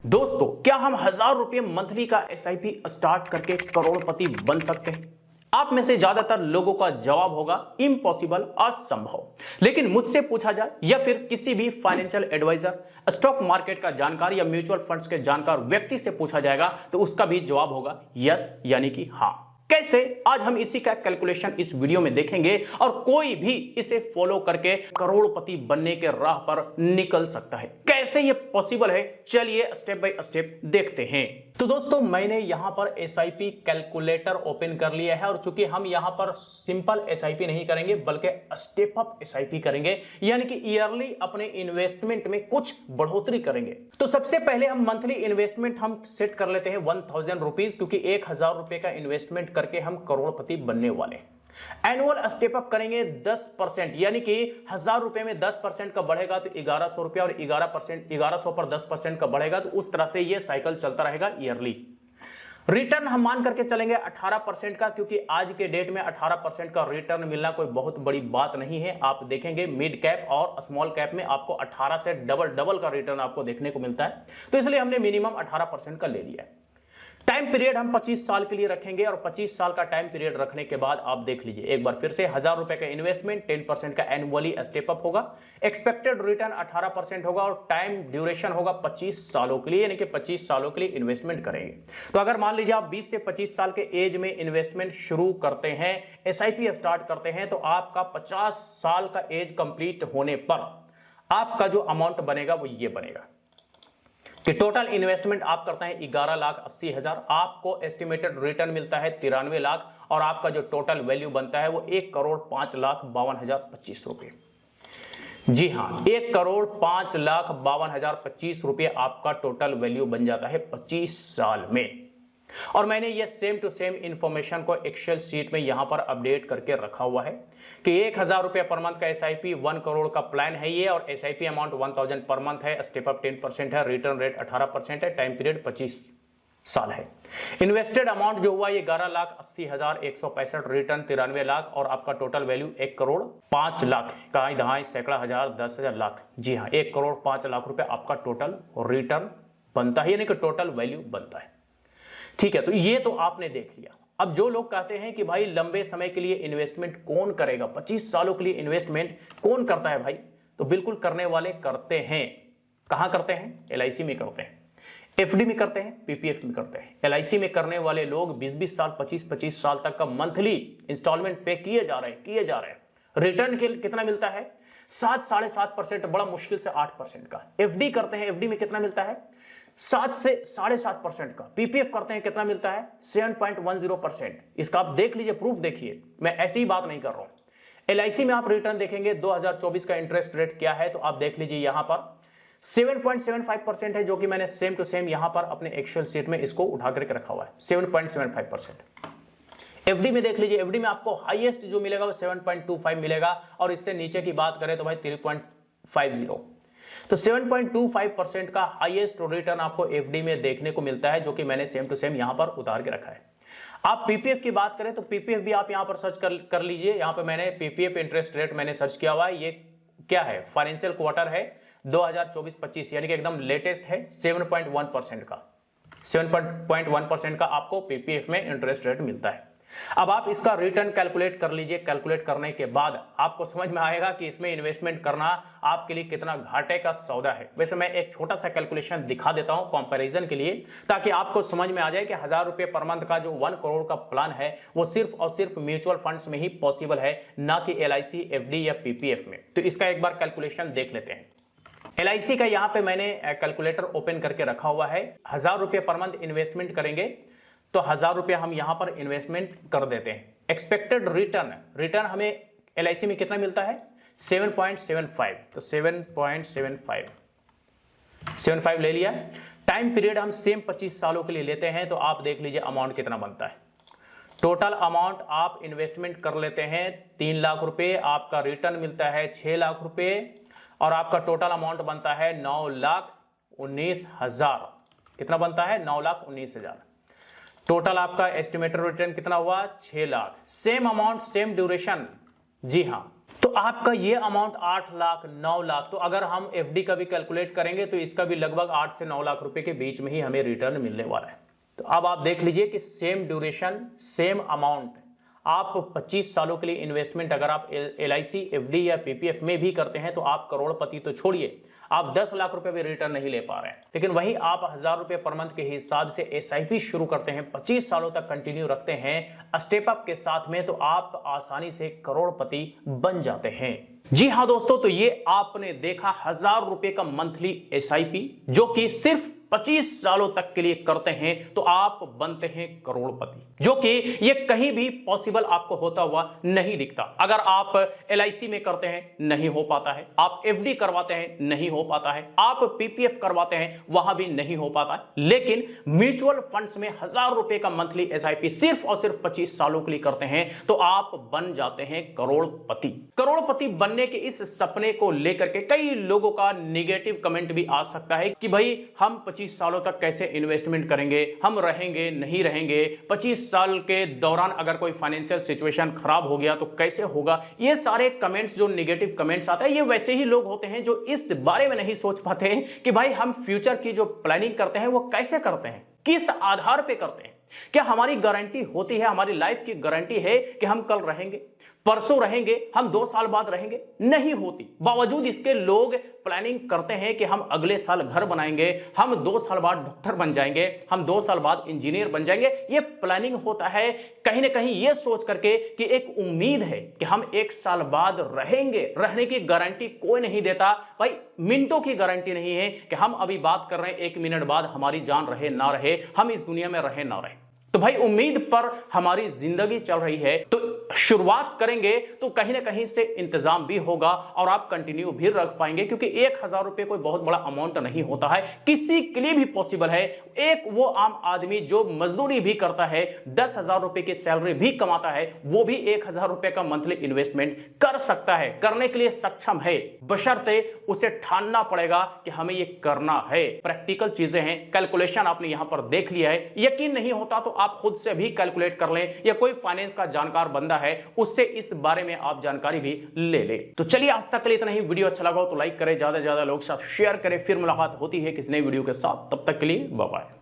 दोस्तों, क्या हम 1000 रुपये मंथली का एसआईपी स्टार्ट करके करोड़पति बन सकते हैं? आप में से ज्यादातर लोगों का जवाब होगा इम्पॉसिबल, असंभव। लेकिन मुझसे पूछा जाए या फिर किसी भी फाइनेंशियल एडवाइजर, स्टॉक मार्केट का जानकार या म्यूचुअल फंड्स के जानकार व्यक्ति से पूछा जाएगा तो उसका भी जवाब होगा यस, यानी कि हां। कैसे? आज हम इसी का कैलकुलेशन इस वीडियो में देखेंगे और कोई भी इसे फॉलो करके करोड़पति बनने के राह पर निकल सकता है। कैसे ये पॉसिबल है, चलिए स्टेप बाय स्टेप देखते हैं। तो दोस्तों, मैंने यहां पर एसआईपी कैलकुलेटर ओपन कर लिया है और चूंकि हम यहां पर सिंपल एसआईपी नहीं करेंगे बल्कि स्टेप अप एसआईपी करेंगे, यानी कि ईयरली अपने इन्वेस्टमेंट में कुछ बढ़ोतरी करेंगे। तो सबसे पहले हम मंथली इन्वेस्टमेंट हम सेट कर लेते हैं 1000 रुपीज, क्योंकि 1000 रुपए का इन्वेस्टमेंट करके हम करोड़पति बनने वाले हैं। एनुअल स्टेप अप करेंगे 10%, यानी कि 1000 रुपए में 10% का बढ़ेगा तो 1100 रुपया और 1100 पर 10% का बढ़ेगा, तो उस तरह से यह साइकिल चलता रहेगा ईयरली। रिटर्न हम मान करके चलेंगे 18% का, क्योंकि आज के डेट में 18% का रिटर्न मिलना कोई बहुत बड़ी बात नहीं है। आप देखेंगे मिड कैप और स्मॉल कैप में आपको 18 से डबल का रिटर्न आपको देखने को मिलता है, तो इसलिए हमने मिनिमम 18% का ले लिया है। टाइम पीरियड हम 25 साल के लिए रखेंगे और 25 साल का टाइम पीरियड रखने के बाद आप देख लीजिए एक बार फिर से 1000 रुपए का इन्वेस्टमेंट 10% का एनुअली स्टेप अप होगा, एक्सपेक्टेड रिटर्न 18% होगा और टाइम ड्यूरेशन होगा 25 सालों के लिए, यानी कि 25 सालों के लिए इन्वेस्टमेंट करेंगे। तो अगर मान लीजिए आप 20 से 25 साल के एज में इन्वेस्टमेंट शुरू करते हैं, एसआईपी स्टार्ट करते हैं, तो आपका 50 साल का एज कंप्लीट होने पर आपका जो अमाउंट बनेगा वो ये बनेगा कि टोटल इन्वेस्टमेंट आप करते हैं 11,80,000, आपको एस्टिमेटेड रिटर्न मिलता है 93 लाख और आपका जो टोटल वैल्यू बनता है वो 1,05,52,025 रुपए। जी हां, 1,05,52,025 रुपए आपका टोटल वैल्यू बन जाता है 25 साल में। और मैंने ये सेम टू सेम इंफॉर्मेशन को एक्सेल शीट में यहां पर अपडेट करके रखा हुआ है कि 1000 रुपए पर मंथ का एसआईपी 1 करोड़ का प्लान है ये, और एसआईपी अमाउंट 1000 पर मंथ है, स्टेप अप 10% है, रिटर्न रेट 18% है, टाइम पीरियड 25 साल है। इन्वेस्टेड अमाउंट जो हुआ ये 11,80,165, रिटर्न 93 लाख और आपका टोटल वैल्यू 1,05,00,000 का दहाई सैकड़ा हजार 10,000 लाख। जी हाँ, 1,05,00,000 रुपए आपका टोटल रिटर्न बनता है, यानी कि टोटल वैल्यू बनता है। ठीक है, तो ये तो आपने देख लिया। अब जो लोग कहते हैं कि भाई लंबे समय के लिए इन्वेस्टमेंट कौन करेगा, 25 सालों के लिए इन्वेस्टमेंट कौन करता है भाई, तो बिल्कुल करने वाले करते हैं। कहां करते हैं? एलआईसी में करते हैं, एफडी में करते हैं, पीपीएफ में करते हैं। एलआईसी में करने वाले लोग 20-20 साल 25-25 साल तक का मंथली इंस्टॉलमेंट पे किए जा रहे हैं। रिटर्न कितना मिलता है? 7-7.5%, बड़ा मुश्किल से 8% का। एफडी करते हैं, एफडी में कितना मिलता है? 7 से 7.5% का। पीपीएफ करते हैं, कितना मिलता है? 7.10%। इसका आप देख लीजिए, प्रूफ देखिए, मैं ऐसी ही बात नहीं कर रहा हूं। एलआईसी में आप रिटर्न देखेंगे 2024 का इंटरेस्ट रेट क्या है, तो आप देख लीजिए यहां पर 7.75% है, जो कि मैंने सेम टू सेम यहां पर अपने एक्सेल शीट में इसको उठा करके रखा हुआ है, 7.75%। एफडी में देख लीजिए, एफडी में आपको हाईएस्ट जो मिलेगा वो 7.25 मिलेगा और इससे नीचे की बात करें तो भाई 3.50। तो 7.25% का हाईएस्ट रिटर्न आपको एफडी में देखने को मिलता है, जो कि मैंने सेम टू सेम यहां पर उतार के रखा है। आप पीपीएफ की बात करें तो पीपीएफ भी आप यहां पर सर्च कर लीजिए। यहां पर मैंने पीपीएफ इंटरेस्ट रेट मैंने सर्च किया हुआ है। ये क्या है? फाइनेंशियल क्वार्टर है 2024-25, यानी कि एकदम लेटेस्ट है। 7.1% का 7.1% का आपको पीपीएफ में इंटरेस्ट रेट मिलता है। अब आप इसका रिटर्न कैलकुलेट कर लीजिए। कैलकुलेट करने के बाद आपको समझ में आएगा कि इसमें इन्वेस्टमेंट करना आपके लिए कितना घाटे का सौदा है। वैसे मैं एक छोटा सा कैलकुलेशन दिखा देता हूं कंपैरिजन के लिए, ताकि आपको समझ में आ जाए कि 1000 रुपए पर मंथ का जो 1 करोड़ का प्लान है वो सिर्फ और सिर्फ म्यूचुअल फंड्स में ही पॉसिबल है, ना कि एलआईसी, एफडी या पीपीएफ में। तो इसका एक बार कैलकुलेशन देख लेते हैं। एलआईसी का यहां पे मैंने कैलकुलेटर ओपन करके रखा हुआ है। 1000 रुपए पर मंथ इन्वेस्टमेंट करेंगे तो 1000 रुपए हम यहां पर इन्वेस्टमेंट कर देते हैं। एक्सपेक्टेड रिटर्न हमें एलआईसी में कितना मिलता है? 7.75। तो 7.75 ले लिया। टाइम पीरियड हम सेम 25 सालों के लिए लेते हैं, तो आप देख लीजिए अमाउंट कितना बनता है। टोटल अमाउंट आप इन्वेस्टमेंट कर लेते हैं 3 लाख रुपए, आपका रिटर्न मिलता है 6 लाख रुपए और आपका टोटल अमाउंट बनता है 9,19,000। कितना बनता है? 9,19,000। टोटल आपका एस्टिमेटेड रिटर्न कितना हुआ? 6 lakh. Same amount, same duration. जी हां, तो आपका ये अमाउंट 8 लाख 9 लाख, तो अगर हम एफडी का भी कैलकुलेट करेंगे तो इसका भी लगभग 8 से 9 लाख रुपए के बीच में ही हमें रिटर्न मिलने वाला है। तो अब आप देख लीजिए कि सेम ड्यूरेशन सेम अमाउंट, आप 25 सालों के लिए इन्वेस्टमेंट अगर आप LIC एफडी या PPF में भी करते हैं तो आप करोड़पति तो छोड़िए, आप 10 लाख रुपए भी रिटर्न नहीं ले पा रहे हैं। लेकिन वहीं आप 1000 रुपए पर मंथ के हिसाब से SIP शुरू करते हैं, 25 सालों तक कंटिन्यू रखते हैं स्टेप अप के साथ में, तो आप आसानी से करोड़पति बन जाते हैं। जी हां दोस्तों, तो ये आपने देखा 1000 रुपए का मंथली SIP जो कि सिर्फ 25 सालों तक के लिए करते हैं तो आप बनते हैं करोड़पति, जो कि ये कहीं भी पॉसिबल आपको होता हुआ नहीं दिखता। अगर आप LIC में करते हैं नहीं हो पाता है, आप FD करवाते हैं नहीं हो पाता है, आप PPF करवाते हैं वहां भी नहीं हो पाता है, लेकिन म्यूचुअल फंड्स में 1000 रुपए का मंथली SIP सिर्फ और सिर्फ 25 सालों के लिए करते हैं तो आप बन जाते हैं करोड़पति। करोड़पति बनने के इस सपने को लेकर के कई लोगों का निगेटिव कमेंट भी आ सकता है कि भाई हम 25 सालों तक कैसे इन्वेस्टमेंट करेंगे, हम रहेंगे नहीं रहेंगे, 25 साल के दौरान अगर कोई फाइनेंशियल सिचुएशन खराब हो गया तो कैसे होगा। ये सारे कमेंट्स जो निगेटिव कमेंट्स आते हैं ये वैसे ही लोग होते हैं जो इस बारे में नहीं सोच पाते हैं कि भाई हम फ्यूचर की जो प्लानिंग करते हैं वो कैसे करते हैं, किस आधार पे करते हैं। क्या हमारी गारंटी होती है, हमारी लाइफ की गारंटी है कि हम कल रहेंगे, परसों रहेंगे, हम 2 साल बाद रहेंगे? नहीं होती। बावजूद इसके लोग प्लानिंग करते हैं कि हम अगले साल घर बनाएंगे, हम 2 साल बाद डॉक्टर बन जाएंगे, हम 2 साल बाद इंजीनियर बन जाएंगे। ये प्लानिंग होता है कहीं ना कहीं ये सोच करके कि एक उम्मीद है कि हम 1 साल बाद रहेंगे। रहने की गारंटी कोई नहीं देता भाई, मिनटों की गारंटी नहीं है कि हम अभी बात कर रहे हैं 1 मिनट बाद हमारी जान रहे ना रहे, हम इस दुनिया में रहे ना रहे। तो भाई उम्मीद पर हमारी जिंदगी चल रही है, तो शुरुआत करेंगे तो कहीं ना कहीं से इंतजाम भी होगा और आप कंटिन्यू भी रख पाएंगे, क्योंकि 1000 रुपए कोई बहुत बड़ा अमाउंट नहीं होता है, किसी के लिए भी पॉसिबल है। एक वो आम आदमी जो मजदूरी भी करता है, 10,000 रुपए की सैलरी भी कमाता है, वो भी 1000 रुपए का मंथली इन्वेस्टमेंट कर सकता है, करने के लिए सक्षम है, बशर्ते उसे ठानना पड़ेगा कि हमें ये करना है। प्रैक्टिकल चीजें हैं, कैलकुलेशन आपने यहां पर देख लिया है। यकीन नहीं होता तो आप खुद से भी कैलकुलेट कर लें, या कोई फाइनेंस का जानकार बंदा है उससे इस बारे में आप जानकारी भी ले लें। तो चलिए आज तक के लिए इतना ही। वीडियो अच्छा लगा हो तो लाइक करें, ज्यादा से ज्यादा लोग साथ शेयर करें। फिर मुलाकात होती है किसी नई वीडियो के साथ, तब तक के लिए बाय बाय।